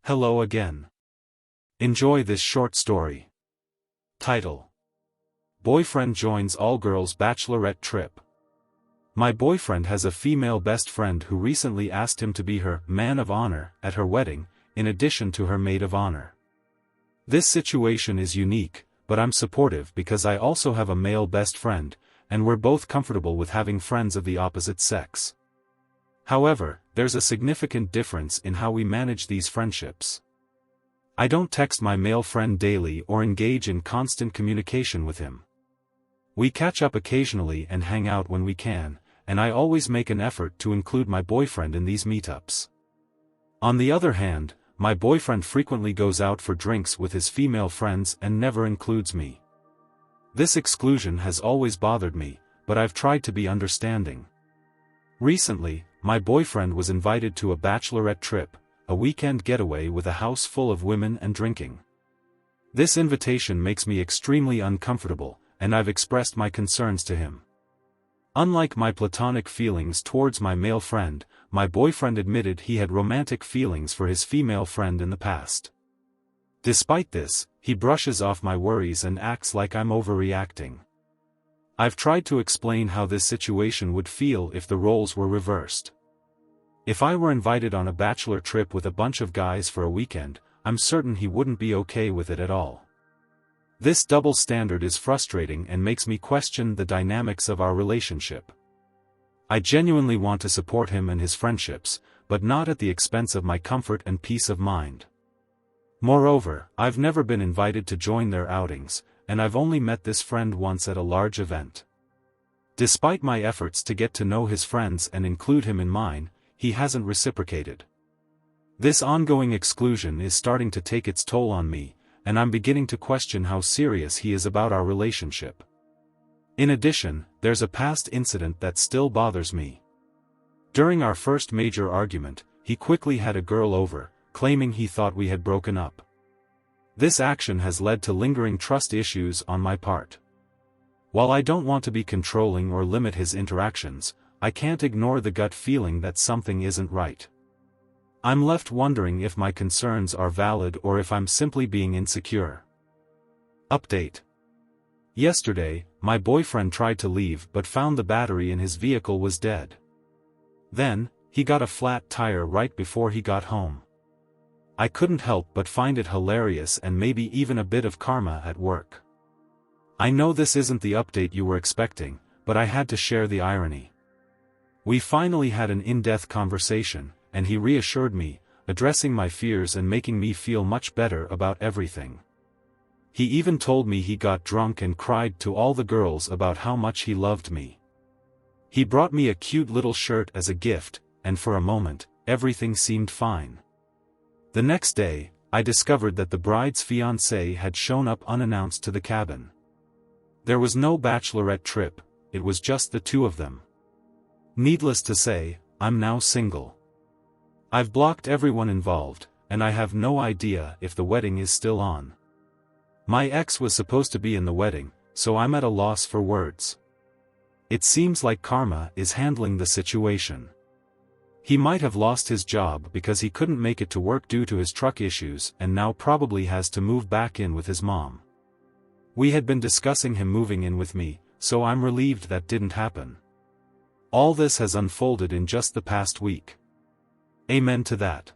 Hello again. Enjoy this short story. Title: Boyfriend joins all-girls bachelorette trip. My boyfriend has a female best friend who recently asked him to be her man of honor at her wedding, in addition to her maid of honor. This situation is unique, but I'm supportive because I also have a male best friend, and we're both comfortable with having friends of the opposite sex. However, there's a significant difference in how we manage these friendships. I don't text my male friend daily or engage in constant communication with him. We catch up occasionally and hang out when we can, and I always make an effort to include my boyfriend in these meetups. On the other hand, my boyfriend frequently goes out for drinks with his female friends and never includes me. This exclusion has always bothered me, but I've tried to be understanding. Recently, my boyfriend was invited to a bachelorette trip, a weekend getaway with a house full of women and drinking. This invitation makes me extremely uncomfortable, and I've expressed my concerns to him. Unlike my platonic feelings towards my male friend, my boyfriend admitted he had romantic feelings for his female friend in the past. Despite this, he brushes off my worries and acts like I'm overreacting. I've tried to explain how this situation would feel if the roles were reversed. If I were invited on a bachelor trip with a bunch of guys for a weekend, I'm certain he wouldn't be okay with it at all. This double standard is frustrating and makes me question the dynamics of our relationship. I genuinely want to support him and his friendships, but not at the expense of my comfort and peace of mind. Moreover, I've never been invited to join their outings, and I've only met this friend once at a large event. Despite my efforts to get to know his friends and include him in mine, he hasn't reciprocated. This ongoing exclusion is starting to take its toll on me, and I'm beginning to question how serious he is about our relationship. In addition, there's a past incident that still bothers me. During our first major argument, he quickly had a girl over, claiming he thought we had broken up. This action has led to lingering trust issues on my part. While I don't want to be controlling or limit his interactions, I can't ignore the gut feeling that something isn't right. I'm left wondering if my concerns are valid or if I'm simply being insecure. Update. Yesterday, my boyfriend tried to leave but found the battery in his vehicle was dead. Then, he got a flat tire right before he got home. I couldn't help but find it hilarious and maybe even a bit of karma at work. I know this isn't the update you were expecting, but I had to share the irony. We finally had an in-depth conversation, and he reassured me, addressing my fears and making me feel much better about everything. He even told me he got drunk and cried to all the girls about how much he loved me. He brought me a cute little shirt as a gift, and for a moment, everything seemed fine. The next day, I discovered that the bride's fiancé had shown up unannounced to the cabin. There was no bachelorette trip, it was just the two of them. Needless to say, I'm now single. I've blocked everyone involved, and I have no idea if the wedding is still on. My ex was supposed to be in the wedding, so I'm at a loss for words. It seems like karma is handling the situation. He might have lost his job because he couldn't make it to work due to his truck issues and now probably has to move back in with his mom. We had been discussing him moving in with me, so I'm relieved that didn't happen. All this has unfolded in just the past week. Amen to that.